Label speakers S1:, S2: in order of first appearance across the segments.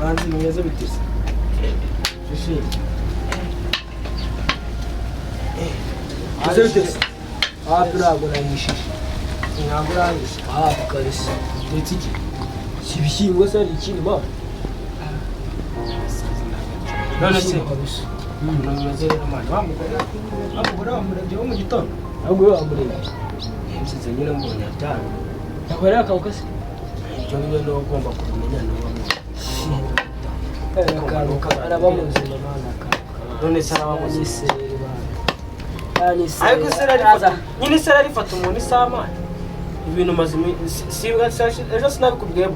S1: Manzi mwiza bitese. Shishi. Bitese. Ntabwo nayishije. Ntabwo nayishije. Kabisa. Ndetse iki? Si ibishyimbo se ari ikindi ma? None se kabisa. Mwiza rero mwana. Wamugora wamurebye wo mu gitondo. Ntabwo wamurebye. Yemsize nyine mbonye atanu. Nakorera akawukase. Ibyo niwe no ugomba kumenya no arabamuzima none se arabamuzise ariko se nyine se arifata umuntu isama ibintu mazima ejo sinabikubwiye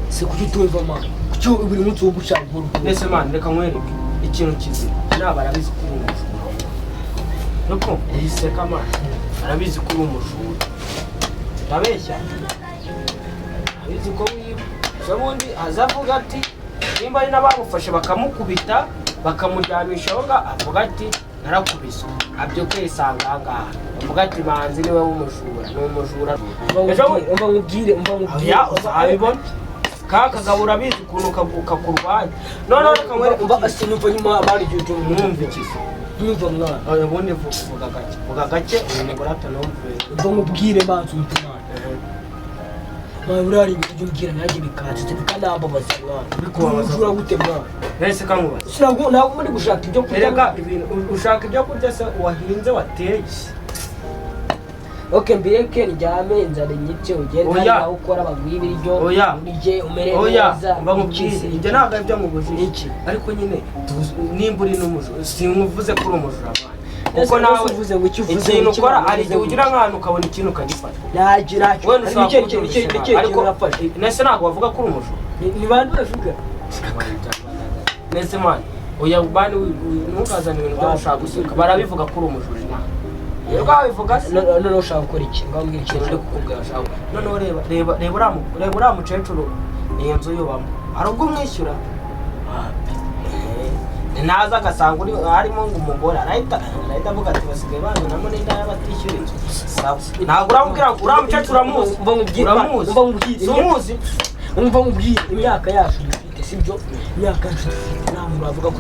S1: se kuki tumva mana kuki buri munsi wo gushaka inkuru nese mana reka nkwereke ikintu kizima naba arabizi kuri umujura nuko yiseka mana arabizi kuri umujura ndabeshya abizi ko ubundi azavuga ati nimba ari n'abamufashe bakamukubita bakamuryamisha avuga avuga ati narakubiswe abyo kwisanga ahangaha avuga ati manzi niwe w'umujura ni umujura umva nkubwire abibona kakagabura abizi ukuntu kakurwanya none reka nkwereke sinumva nyuma abari igihe mwumvikize mwumva mwana ubundi vuga gake umugore atanumve umva nkubwire manzi umutima Urari ibyo nanjye bikatse bikanambabaza mwana bikubura gute mwana nese kankubaza sinago ntabwo muri gushaka ibyo kurya ibintu ushaka ibyo kurya se wahinze wateye Okay mbireke njyame inzara nyice ugende naho ukora bagwiba iryo urije umere neza bamubwire njye ntabwo ibyo mubujije iki ariko nyine nimburi n'umujura sinkuvuze kuri umujura kuko nawe uvuze ngo ikintu ukora ari igihe ugira nk'ahantu ukabona ikintu ukagifata nagira ariko urafashe nese ntabwo wavuga kuri umujura ni bandi bavuga nese mwana oya bani ntukazane ibintu byo gushaka gusuka barabivuga kuri umujura rero babivuga none ushaka gukora iki ngambwira ikintu cyo kukubwira shaka none reba ura mucecuru ni inzu yubamo hari ubwo umwishyura naza agasanga uri harimo umugore arahita avuga ati basigaye bazanamo n'inda y'abatishyura inzu ntabwo uramubwira ngo uriya mukecuru uramuzi umva nkubwire imyaka yacu dufite sibyo imyaka yacu dufite nta muntu wavuga ko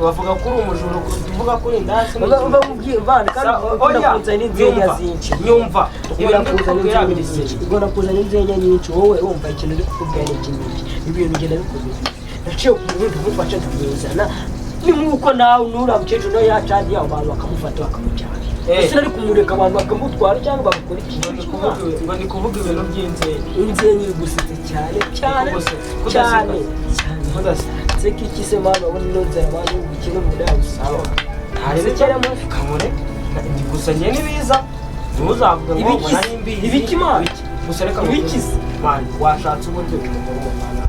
S1: bavuga ko uri umujura tuvuga ko uri ndasi umva nkubwire mvana kandi ukunda n'inzenya zinshi nyumva ibintu bikubwira biriseri ugomba kuzana inzenya nyinshi wowe wumva ikintu uri kukubwira ni iki ibintu ugenda bikuzuza naciye ku muntu umufasha tukizana ni nk'uko nawe nura mukecuru no yacandi yaho abantu bakamufata bakamujyana ese ari kumureka abantu bakamutwara cyangwa bagakora ikintu ngo ni kuvuga ibintu by'inzenya iri gusitse cyane seki ikise mana ubona inonzara abantu gukina umuntu yabusaba harebe cyane kamure gusa njye nibiza ntuzavuga ngo mbona nimbizi ibiki mana gusa reka ibikize man washatse uburyo bw'umugore mana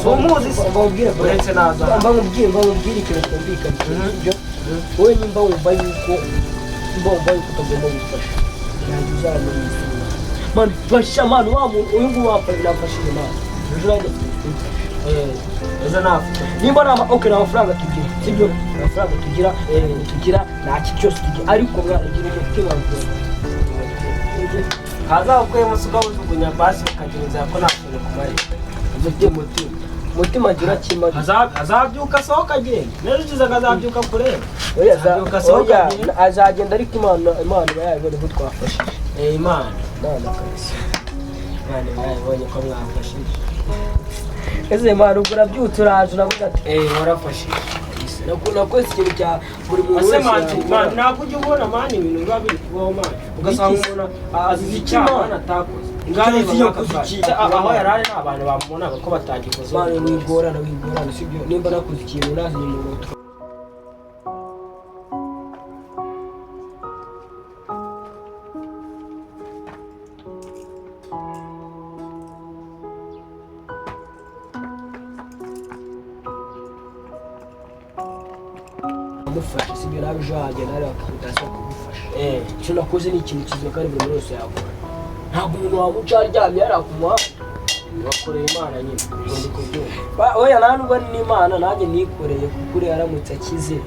S1: Umuzi mbabwira uretse naza mbabwira ikintu twumvikana ibyo wowe nimba wumva yuko utagomba gufasha ntabwo uzamuriza man fasha man wa muntu uyu nguyu wapfa nafashije man ejo nafuka nimba okay amafaranga tugira sibyo amafaranga tugira nta cyose tugira ariko mwaragira umutima kaza ukwe musuka ujugunya basi ukagenza ko nakunze kumari mutima gira kimari azabyuka sohoka agenda nerugize azabyuka kureba azabyuka sohoka azagenda ariko imana bayibone ko twafashije imana kabisa imana bayibonye ko mwafashije ese imana ugura byutse uraje uravuga ati warafashije nakoze ikintu cya buri muntu wese man ntabwo ujya ubona man ibintu biba biri kubaho man ugasanga umuntu azize icyaha atakoze ingane bakafasha aho yarari n'abantu bamubonaga ko batagikoze man wigorana sibyo nimba nakoze ikintu nazanye mu mutwe
S2: ndamufasha sibyo nawe jaje nari akudasa kumufasha cyo nakoze ni ikintu kizo kandi buri wese yakora ntabwo umuntu wamuca aryamye yarakumuha
S1: wakoreye Imana nyine ubundi kubyumva
S2: oya ntanubwo n'Imana nanjye nikoreye kukuri yaramutse akize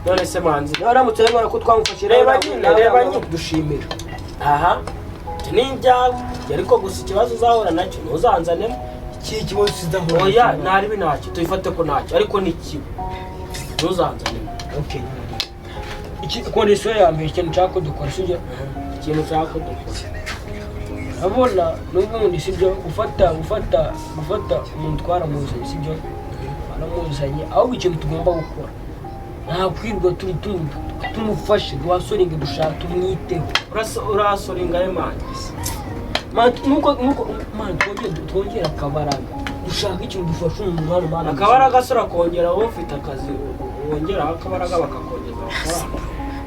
S1: none se manzi
S2: yaramutse yabona ko twamufashe
S1: reba nyine
S2: dushimira
S1: aha ninjyawe ariko gusa ikibazo uzahora nacyo ntuzanzanemo
S2: iki kibazo kidahora
S1: oya ntari binacyo tuyifate ko nacyo ariko ni kibi ntuzanzanemo
S2: okay iki kondisiyo ya mbere ikintu nshaka ko dukora sibyo
S1: ikintu nshaka ko dukora
S2: abona n'ubundi sibyo gufata umuntu twaramuzanye sibyo baramuzanye ahubwo ikintu tugomba gukora nta kwirwa tumufashe duhasoringe dushaka tumwiteho
S1: urasoringa
S2: nuko twongera akabaraga dushaka ikintu dufasha umuntu hano mana
S1: akabaraga sura kongera wowe ufite akazi wongera akabaraga bakakongeza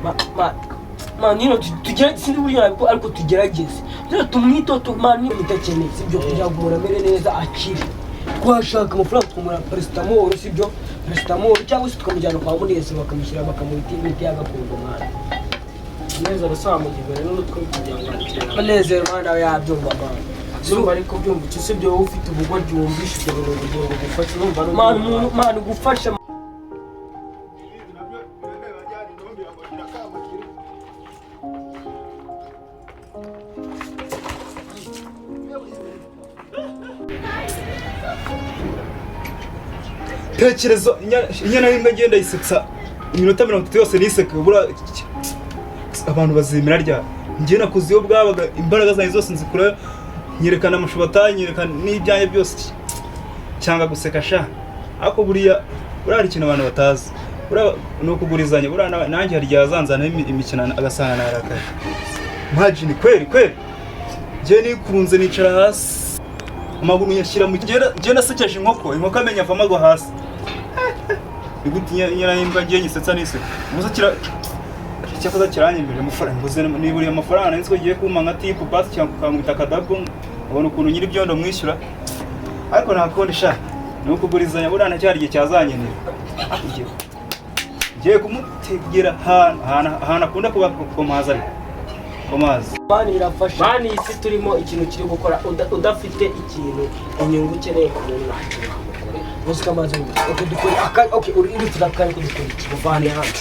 S2: amafaranga nino tugerageze sindi buryo ariko tugerageze rero tumwiteho tumani mutakeneye sibyo kugira ngo umuntu amere neza akire twashaka amafaranga tukamura paracetamol sibyo paracetamol cyangwa se tukamujyana kwa Munezi bakamushyira bakamuhita imiti y'agakondo mwana
S1: neza rusaba mu gihe rero n'utwo kugira ngo akire
S2: Munezero mwana yabyumva mwana
S1: zumva ariko byumva iki sibyo wowe ufite ubugwa byumvishe ibyo bintu kugira ngo gufashe numva
S2: mwana gufasha
S3: tekerezo inyana y'imwe ngenda yisetsa iminota 30 yose niseka bura abantu bazimira rya ngiye nakuze yo bwabaga imbaraga zanjye zose nzikura nyerekana amushobata nyerekana n'ibyaye byose cyangwa guseka sha ako buriya urari ikintu abantu batazi no kugurizanya bura nanjye hari yazanzana imikino agasana narakaye imagine kweli je nikurunze nicara hasi amaguru yashyira mu je nasekeje inkoko amenya ava amagwa hasi igutinya nyirahimba ngiye nyisetsa niseka muzo cyakoza kiranyembeje amafaranga nguze niburiye amafaranga nzi ko giye kuma nka tipu basi cyangwa ukamwita kadabo ubona ukuntu nyiri byondo mwishyura ariko nakonde sha nuko kugurizanya burana cyari gihe cyazanyenera ngiye kumutegera hana akunda kuba komaza ariko komaza
S2: mani irafasha
S1: mani isi turimo ikintu kiri gukora udafite ikintu inyungu ukeneye ku muntu ntacyo wakora
S2: musika maze dukore okay uri tudakanye ko dukore
S1: kuvana hano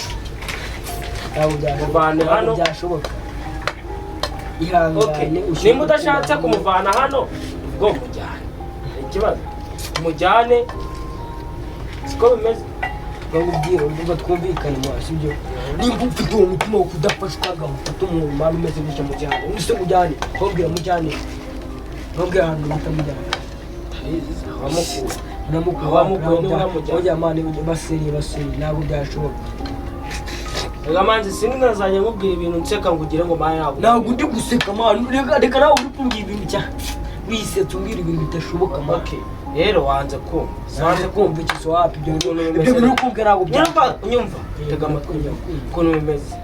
S1: kuvana hano
S2: byashoboka
S1: ihangane nimba udashatse kumuvana hano ubwo mujyane ikibazo mujyane siko bimeze
S2: bamubwira ngo twumvikane mu asibyo nimba ufite uwo mutima wo kudafashwa gahita umuntu mani umeze gutya mujyane use mujyane babwira mujyane babwira ahantu batamujyana namukuru oya mani basiri ntabwo byashoboka
S1: Gamanzi siningazanye nkubwira ibintu nseka ngo ugire ngo maya
S2: ntabwo ndi guseka mani reka nawe uri kumbwira ibintu cyane wisetse umbwira ibintu bitashoboka
S1: make rero wanze kumva
S2: ikiso wapi ibyo bintu ukubwira ntabwo
S1: nyumva tega amatwi ukuntu bimeze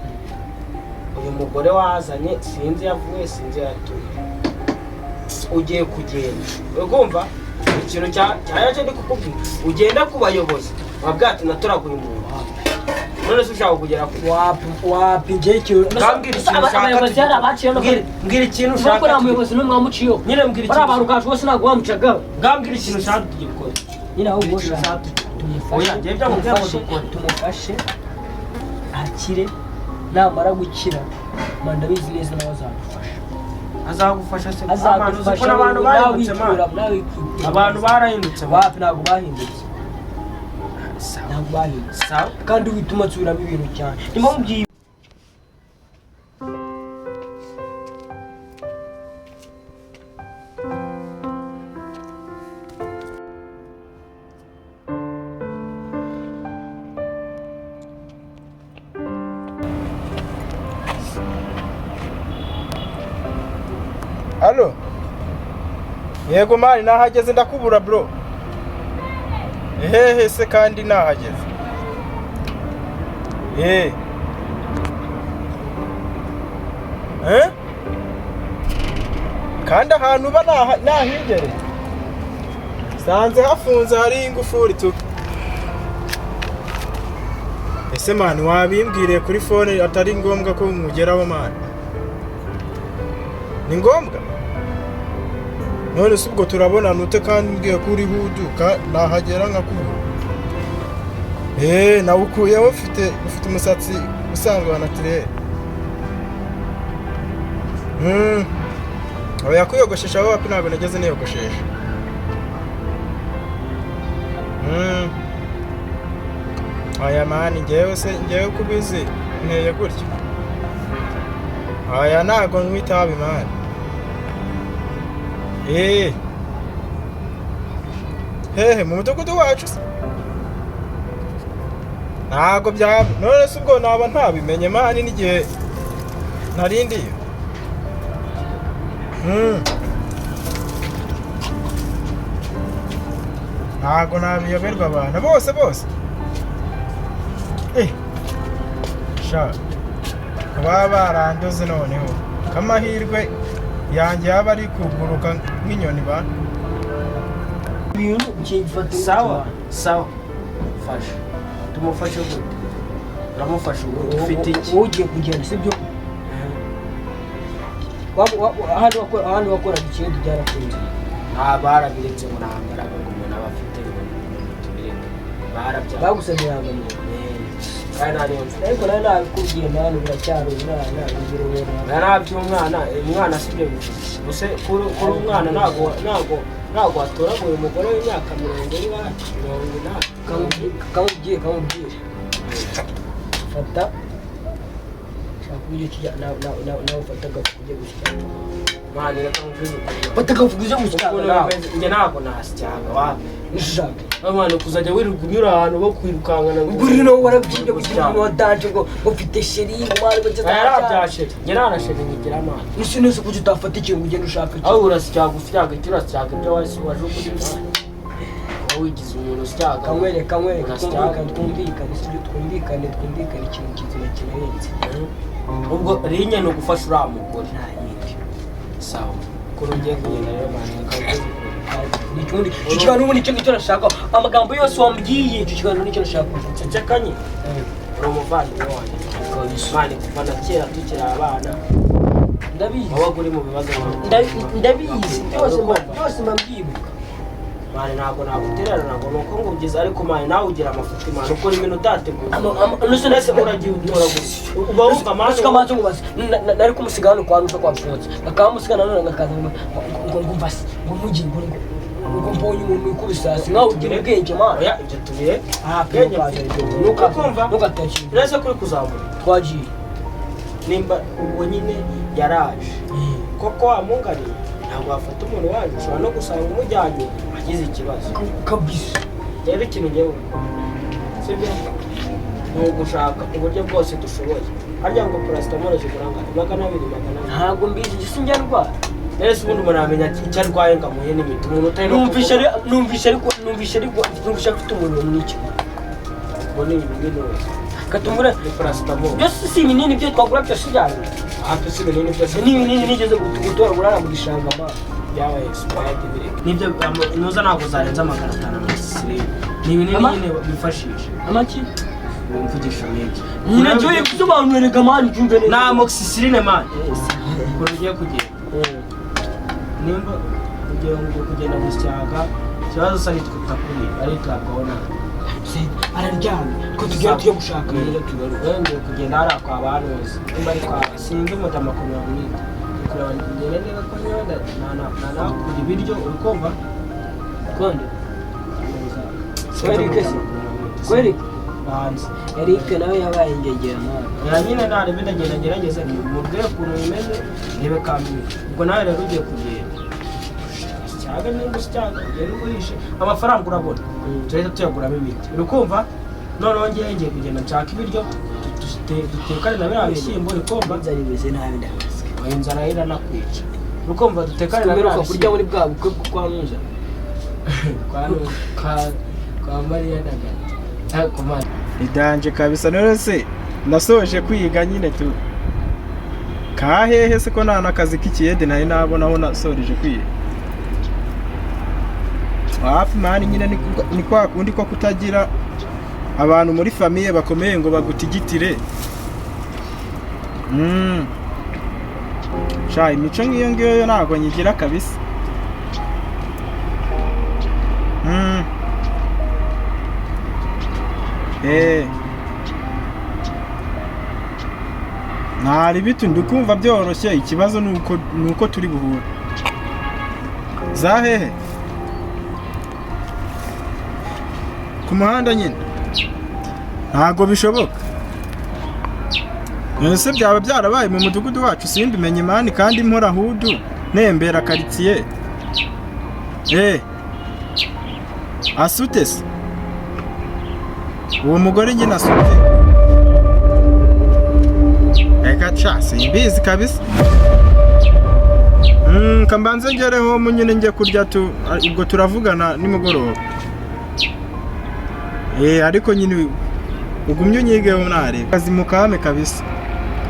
S1: uyu mugore wazanye sinzi yavuye sinzi yatuye ugiye kugenda urumva ikintu cyaje ndi kukubwira ugenda ku bayobozi wabwati naturaguye umuntu none se ushaka kugera ku
S2: wapi ngiye ikintu
S1: mbwira ikintu ushaka mbwira ikintu ushaka
S2: ko umuyobozi n'umwe wamuciyo
S1: nyine mbwira ikintu
S2: abantu kaje bose ntabwo bamucaga
S1: mbwira ikintu ushaka tugikora
S2: nyine aho ubosha
S1: tumufashe
S2: akire namara gukira manda bizi neza nawe azagufasha
S1: se abantu bahindutse abantu barahindutse
S2: wapi ntabwo bahindutse kandi wituma nsubiramo ibintu cyane nimba mubyiye
S4: Halo yego mani nahageze ndakubura bro hehe se kandi nahageze kandi ahantu uba nahigere sanze hafunze hari ingufuri tu ese mani wabimbwiriye kuri phone atari ngombwa ko mugeraho mani? Ni ngombwa? None se ubwo turabonana ute kandi mbwiye ko uri huduka nahagera nkakubura? Nawe ukuyeho ufite umusatsi usanzwe wa naturel. Oya kuyogoshesha wapi ntabwo nageze niyogoshesha. Oya mani ngewe kubizi nteye gutya. Oya ntabwo nkwitabi mani. Hehe mu mudugudu wacu se? Ntabwo byaba none se ubwo naba ntabimenye mani n'igihe narindiyo. Ntabwo nabiyoberwa abantu bose. Sha kuba barandoze noneho kamahirwe yanjye yaba ari kuguruka nk'inyoni ba.
S2: ibintu byifata
S1: sawa fasha tumufashe gute uramufasha gute ufite iki
S2: ugiye kugenda sibyo ahandi wakora ikintu byarakunze
S1: barabiretse ngo ntambaraga ngo umuntu aba afite
S2: bagusabye yangamye ariko nawe nabikubwiye mani biracyari umwana
S1: nabyo umwana sibyo bivuze gusa kuri umwana ntabwo watoraguye umugore w'imyaka 80
S2: kamubwiye fata shaka uburyo nawe ufata agafu ujye gushyira
S1: mani reka nkubwire
S2: fata agafu ujye gushyira
S1: njye ntabwo nasyaga wapi
S2: nishaka
S1: abantu kuzajya wirirwa unyura ahantu bo kwirukankana
S2: ubwo rero warabyiye kugira ngo wadanje ngo ufite sheri umwana bageze
S1: arabyasheri njye nanasheri nkigira amana
S2: isi nese kuki utafata ikintu ugenda ushaka
S1: aho urasyaga ufyaga icyo urasyaga ibyo waje ukuri wigize umuntu usyaga
S2: kamwereka twumvikane ikintu kizima kinarenze
S1: ubwo rinye ni ugufasha uriya mugore sawa kuri ugiye kugenda rero
S2: icyo kiganiro n'ubundi icyo nashaka amagambo yose wambwiye icyo kiganiro n'icyo nashaka
S1: cecekanye uri umuvandimwe wanjye mani kuva na kera tukiri abana
S2: ndabizi
S1: wabaga uri mu bibazo
S2: ndabizi byose mbabyibuka
S1: mani ntabwo nagutererana ngo nuko ngugize ariko mani nawe ugira amafuti mani ukora ibintu utateguye
S2: nese
S1: uragiye utora gusa uba wumva
S2: amazi ngubaze nari kumusiga hano kwa nusa kwafunze akamusiga nanone ngakaza ngo mvase ngo mugiye ngo mbonye umuntu wikubise hasi nkaho ugira ubwenge mani
S1: oya ibyo tubiye
S2: bwenge
S1: nuko kumva
S2: ntugatakire
S1: nese kuri kuzamura
S2: twagiye
S1: nimba ubwo nyine yaraje koko wamungariye ntabwo wafata umuntu waje ushobora no gusanga umujyanye agize ikibazo
S2: kabisa
S1: rero ikintu ngewe sibyo ni ugushaka uburyo bwose dushoboye harya ngo paracetamol ziguranga 200
S2: ntabwo mbizi gisi njya ndwara
S1: nese ubundi umuntu amenya icyo arwaye ngo amuhe n'imiti umuntu utari
S2: numvishe afite umuriro mwinshi
S1: ngo ni ibinini wese
S2: katumura
S1: ni paracetamol
S2: byose si ibinini byo twagura byose byari
S1: hafi si ibinini byose
S2: ni ibinini nigeze gutora burara mu gishanga ma
S1: byaba expired biri nibyo nuza ntabwo zarenza 500 amoxicillin ni ibinini nyine bifashisha
S2: amaki
S1: mvugisha menshi
S2: nyine cyo kusobanurira mani cyumve neza
S1: na amoxicillin mani ko ugiye kugenda nimba ugiye kugenda gusyaga kibazo sari tutakuri ari twabona
S2: araryamye ko tugiye gushaka neza tugaruka
S1: ngiye kugenda hari kwa banuzi nimba ari kwa sinzi mutama kumwamwita kureba ngene neza ko nyonda na kuri biryo urukomba konde
S2: kweri hanze Eric nawe yabaye ingegera nawe
S1: nyine nare bidagenda gerageza mubwire ukuntu bimeze nibe kamwe ubwo nawe rero ugiye kugenda cyaga nimba cyaga ugenda ugurishe amafaranga urabona turahita tuyaguramo imiti urukumva noneho ngiye kugenda nshaka ibiryo dutekane na biriya bishyimbo urukumva
S2: nzari bimeze nabi ndabaswe
S1: inzara iranakwica urukumva dutekane na biriya
S2: kurya muri bwa bukwe kwa Muza
S1: kwa Mariya Dagati kumana
S4: idanje kabisa none se nasoje kwiga nyine tu kahehe se ko nta nakazi k'ikiyede nari nabonaho nasoreje kwiga hafi mani nyine ni kwa kundi ko kutagira abantu muri famiye bakomeye ngo bagutigitire. Sha imico nk'iyo ngiyo yo ntabwo nyigira kabisa. Ntari bitu ndikumva byoroshye, ikibazo nuko turi buhure. Zahehe ku muhanda nyine ntabwo bishoboka. Ese byaba byarabaye mu mudugudu wacu simbimenye mani, kandi mpora hudu nembera quartier. Asute se uwo mugore nyine asute. Eka cha simbizi kabisa. Kambanze ngereho mu nyine njye kurya ubwo turavugana nimugoroba. Ariko nyine ugumye unyigeho nare kazi mukame kabisa.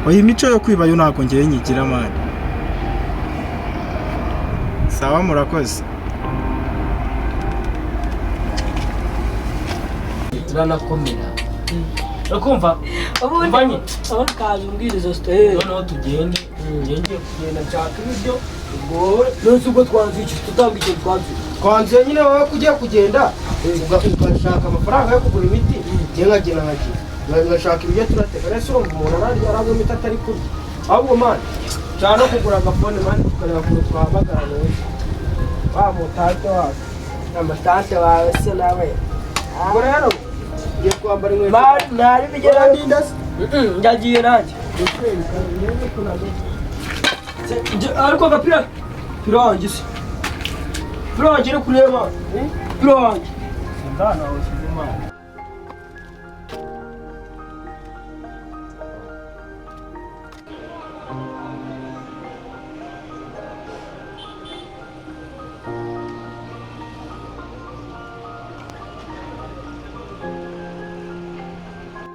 S4: Oya imico yo kwiba yo nako ngeye nyigira mani. Sawa murakoze.
S1: Turanakomera. Ukumva? Mbanye.
S2: Abakazi umbwiriza style.
S1: Noneho tugende. Ngiye kugenda nshaka ibyo.
S2: Ubwo nose ubwo twanze iki tutanga icyo twanze.
S1: Kwanze nyine wowe kugiye kugenda ugashaka amafaranga yo kugura imiti. Ngiye nkagenda ngashaka ibyo turateka. Rese urumva umuntu ararya imiti atari kurya. Ahubwo mani cyane no kugura agafone mani tukareba kuri twahamagara neza. Wa mutate wawe. Amatante wawe se nawe. Ubwo rero ngiye kwambara inkweto.
S2: Ntari bigera
S1: ndindase.
S2: Ndagiye nanjye. Ariko agapira wanjye se. Pira wanjye uri kureba. Pira wanjye.
S1: Sindana wawe Imana.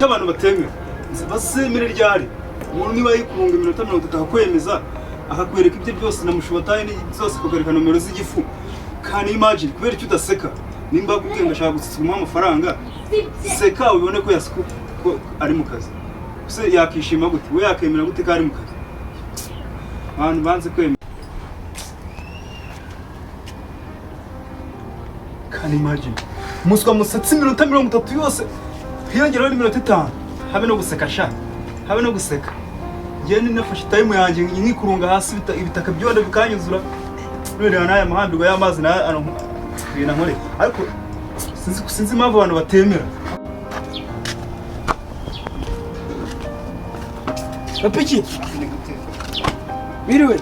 S3: Abantu batemera basemere ryari umuntu niba yikunga iminota 30 akakwemeza akakwereka ibyo byose na mushobataye zose akagarika nomero z'igifu. Kandi imagine kubera icyo udaseka nimba kugenga ashaka gutsitsuma amafaranga seka ubone ko yasiku ko ari mu kazi. Se yakishima gute we yakemera gute ko ari mu kazi. Abantu banze kwemera. Kandi imagine muswa musatsi iminota 30 yose hiyongeraho n'iminota 5 habe no guseka sha habe no guseka. Ngiye ninafashe time yanjye nkikurunga hasi ibitaka byonda bikanyuzura none n'aya mahambirwa y'amazi na bina nkore. Ariko sinzi impamvu abantu batemera.
S2: Apiki. Biriwe.